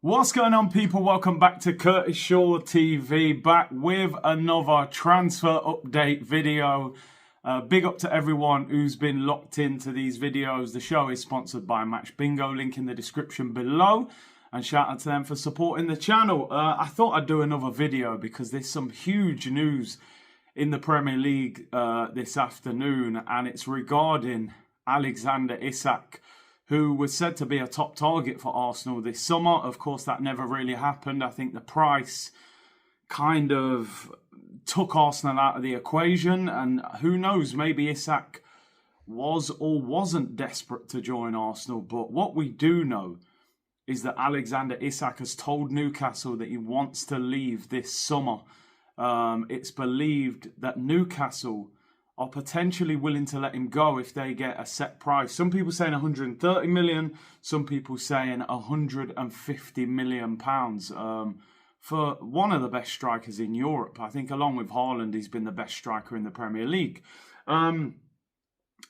What's going on, people? Welcome back to Curtis Shaw TV, back with another transfer update video. Big up to everyone who's been locked into these videos. The show is sponsored by Match Bingo, link in the description below. And shout out to them for supporting the channel. I thought I'd do another video because there's some huge news in the Premier League this afternoon, and it's regarding Alexander Isak, who was said to be a top target for Arsenal this summer. Of course, that never really happened. I think the price kind of took Arsenal out of the equation, and who knows, maybe Isak was or wasn't desperate to join Arsenal. But what we do know is that Alexander Isak has told Newcastle that he wants to leave this summer. It's believed that Newcastle are potentially willing to let him go if they get a set price. Some people saying 130 million, some people saying 150 million pounds for one of the best strikers in Europe. I think along with Haaland, he's been the best striker in the Premier League.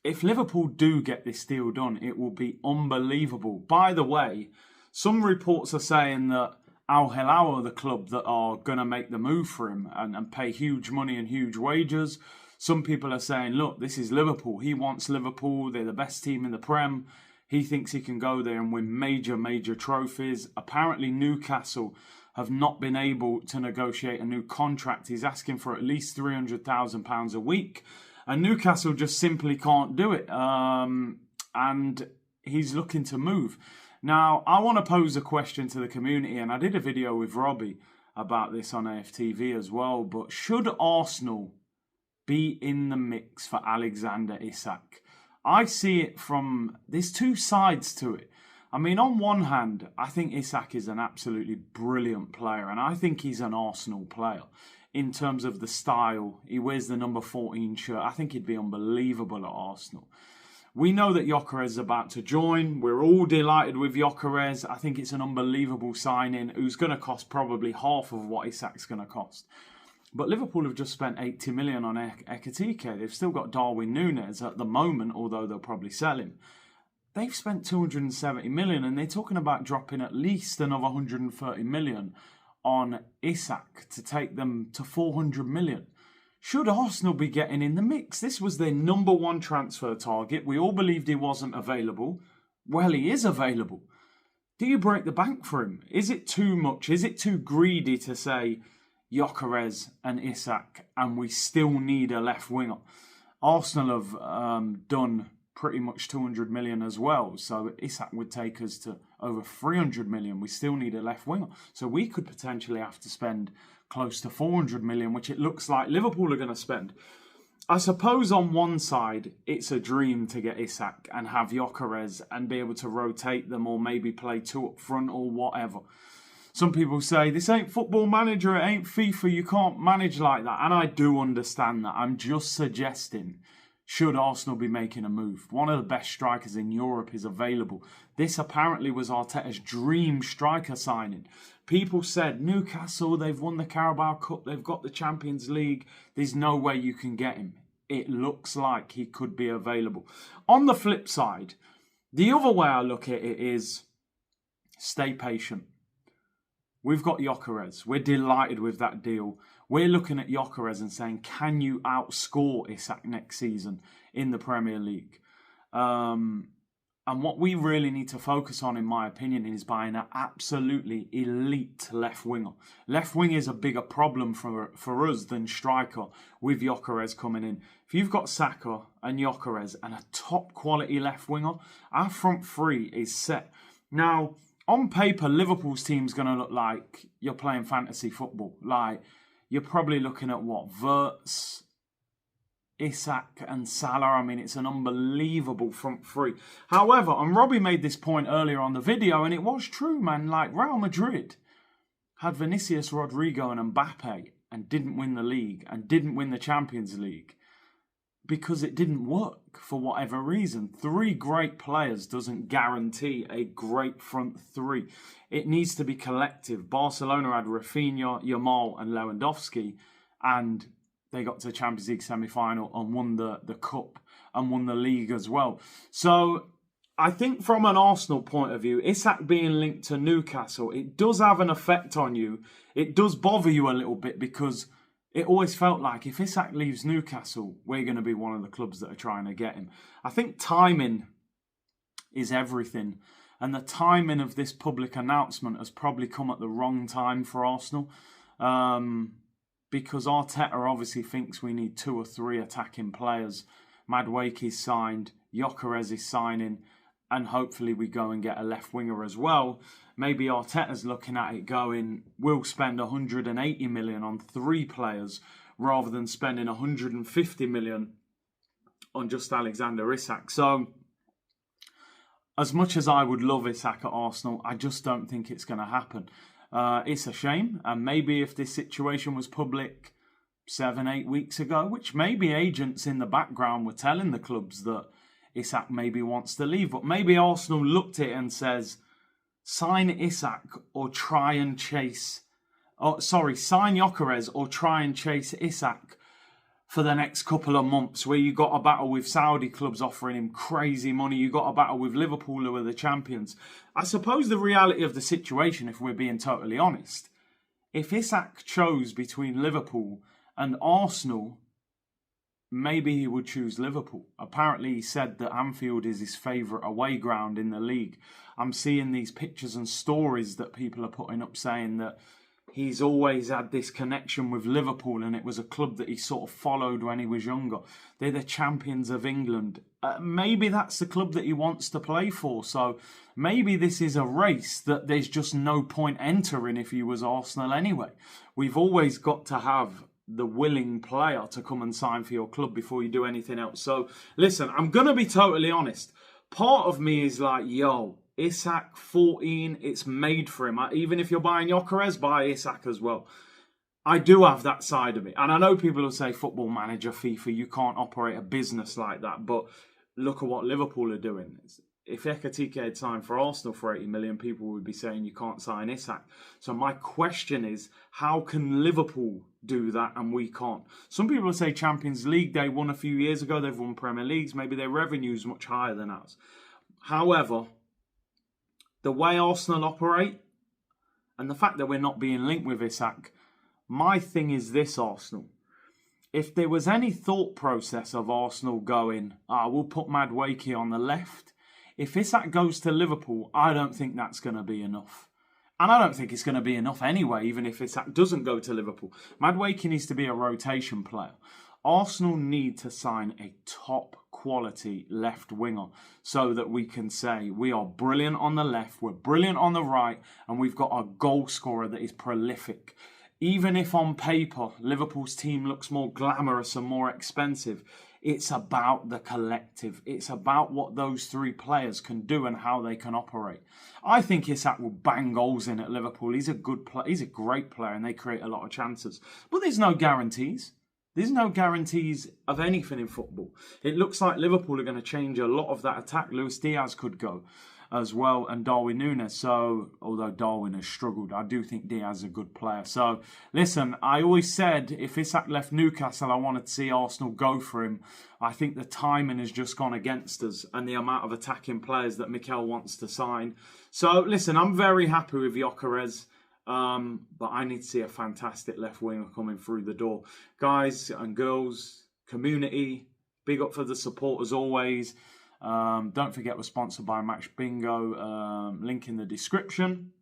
If Liverpool do get this deal done, it will be unbelievable. By the way, some reports are saying that Al Hilal are the club that are going to make the move for him and pay huge money and huge wages. Some people are saying, look, this is Liverpool. He wants Liverpool. They're the best team in the Prem. He thinks he can go there and win major trophies. Apparently, Newcastle have not been able to negotiate a new contract. He's asking for at least £300,000 a week. And Newcastle just simply can't do it. And he's looking to move. Now, I want to pose a question to the community. And I did a video with Robbie about this on AFTV as well. But should Arsenal be in the mix for Alexander Isak? I see it from, there's two sides to it. I mean, on one hand, I think Isak is an absolutely brilliant player, and I think he's an Arsenal player in terms of the style. He wears the number 14 shirt. I think he'd be unbelievable at Arsenal. We know that Gyökeres is about to join. We're all delighted with Gyökeres. I think it's an unbelievable signing who's going to cost probably half of what Isak's going to cost. But Liverpool have just spent 80 million on Ekitike. They've still got Darwin Núñez at the moment, although they'll probably sell him. They've spent 270 million, and they're talking about dropping at least another 130 million on Isak to take them to 400 million. Should Arsenal be getting in the mix? This was their number one transfer target. We all believed he wasn't available. Well, he is available. Do you break the bank for him? Is it too much? Is it too greedy to say Gyökeres and Isak, and we still need a left winger? Arsenal have done pretty much 200 million as well, so Isak would take us to over 300 million. We still need a left winger, so we could potentially have to spend close to 400 million, which it looks like Liverpool are going to spend. I suppose on one side it's a dream to get Isak and have Gyökeres and be able to rotate them, or maybe play two up front or whatever. Some people say, this ain't Football Manager, it ain't FIFA, you can't manage like that. And I do understand that. I'm just suggesting, should Arsenal be making a move? One of the best strikers in Europe is available. This apparently was Arteta's dream striker signing. People said, Newcastle, they've won the Carabao Cup, they've got the Champions League, there's no way you can get him. It looks like he could be available. On the flip side, the other way I look at it is, stay patient. We've got Gyökeres. We're delighted with that deal. We're looking at Gyökeres and saying, can you outscore Isak next season in the Premier League? And what we really need to focus on, in my opinion, is buying an absolutely elite left winger. Left wing is a bigger problem for us than striker with Gyökeres coming in. If you've got Saka and Gyökeres and a top quality left winger, our front three is set. Now, on paper, Liverpool's team's going to look like you're playing fantasy football. Like, you're probably looking at what? Wirtz, Isak and Salah. I mean, it's an unbelievable front three. However, and Robbie made this point earlier on the video, and it was true, man. Like, Real Madrid had Vinicius, Rodrigo and Mbappe and didn't win the league and didn't win the Champions League because it didn't work for whatever reason. Three great players doesn't guarantee a great front three. It needs to be collective. Barcelona had Rafinha, Yamal and Lewandowski, and they got to the Champions League semi-final and won the cup and won the league as well. So I think from an Arsenal point of view, Isak being linked to Newcastle, it does have an effect on you. It does bother you a little bit because it always felt like if Isak leaves Newcastle, we're going to be one of the clubs that are trying to get him. I think timing is everything. And the timing of this public announcement has probably come at the wrong time for Arsenal. Because Arteta obviously thinks we need 2 or 3 attacking players. Madueke's signed, Gyökeres is signing, and hopefully we go and get a left winger as well. Maybe Arteta's looking at it going, we'll spend 180 million on 3 players rather than spending 150 million on just Alexander Isak. So, as much as I would love Isak at Arsenal, I just don't think it's going to happen. It's a shame, and maybe if this situation was public 7-8 weeks ago, which maybe agents in the background were telling the clubs that Isak maybe wants to leave, but maybe Arsenal looked at it and says, sign Isak or try and chase, sign Gyökeres or try and chase Isak for the next couple of months, where you got a battle with Saudi clubs offering him crazy money. You got a battle with Liverpool, who are the champions. I suppose the reality of the situation, if we're being totally honest, if Isak chose between Liverpool and Arsenal, maybe he would choose Liverpool. Apparently, he said that Anfield is his favourite away ground in the league. I'm seeing these pictures and stories that people are putting up saying that he's always had this connection with Liverpool, and it was a club that he sort of followed when he was younger. They're the champions of England. Maybe that's the club that he wants to play for. So maybe this is a race that there's just no point entering if he was Arsenal anyway. We've always got to have the willing player to come and sign for your club before you do anything else. So listen, I'm going to be totally honest. Part of me is like, yo, Isak 14, it's made for him. Even if you're buying Gyökeres, buy Isak as well. I do have that side of it. And I know people will say, Football Manager, FIFA, you can't operate a business like that. But look at what Liverpool are doing. If Ekatike had signed for Arsenal for 80 million, people would be saying you can't sign Isak. So my question is, how can Liverpool do that and we can't? Some people will say Champions League, they won a few years ago, they've won Premier Leagues, maybe their revenue is much higher than ours. However, the way Arsenal operate and the fact that we're not being linked with Isak, my thing is this, Arsenal. If there was any thought process of Arsenal going, we'll put Madueke on the left, if Isak goes to Liverpool, I don't think that's going to be enough. And I don't think it's going to be enough anyway, even if Isak doesn't go to Liverpool. Madueke needs to be a rotation player. Arsenal need to sign a top quality left winger so that we can say we are brilliant on the left, we're brilliant on the right, and we've got a goal scorer that is prolific. Even if on paper Liverpool's team looks more glamorous and more expensive, it's about the collective. It's about what those 3 players can do and how they can operate. I think Isak will bang goals in at Liverpool. He's a good player. He's a great player, and they create a lot of chances. But there's no guarantees. There's no guarantees of anything in football. It looks like Liverpool are going to change a lot of that attack. Luis Diaz could go as well, and Darwin Núñez. So, although Darwin has struggled, I do think Diaz is a good player. So, listen, I always said if Isak left Newcastle, I wanted to see Arsenal go for him. I think the timing has just gone against us and the amount of attacking players that Mikel wants to sign. So, listen, I'm very happy with Gyökeres. But I need to see a fantastic left winger coming through the door. Guys and girls, community, big up for the support as always. Don't forget we're sponsored by Match Bingo. Link in the description.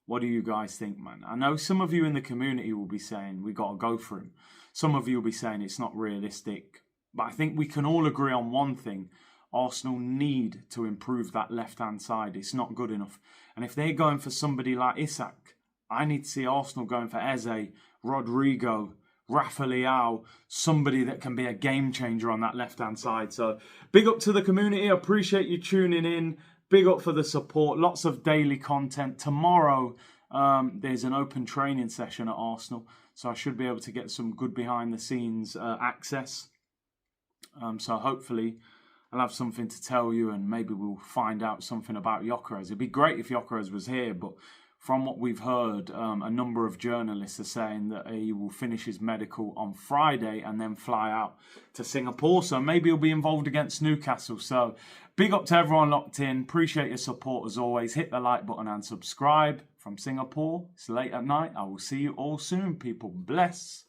What do you guys think, man? I know some of you in the community will be saying we got to go for him. Some of you will be saying it's not realistic. But I think we can all agree on one thing. Arsenal need to improve that left-hand side. It's not good enough. And if they're going for somebody like Isak, I need to see Arsenal going for Eze, Rodrigo, Rafa Leao, somebody that can be a game changer on that left-hand side. So big up to the community. I appreciate you tuning in. Big up for the support. Lots of daily content. Tomorrow, there's an open training session at Arsenal. So I should be able to get some good behind-the-scenes access. So hopefully I'll have something to tell you, and maybe we'll find out something about Gyökeres. It'd be great if Gyökeres was here, but from what we've heard, a number of journalists are saying that he will finish his medical on Friday and then fly out to Singapore. So maybe he'll be involved against Newcastle. So Big up to everyone locked in. Appreciate your support as always. Hit the like button and subscribe. From Singapore, it's late at night. I will see you all soon, people. Bless.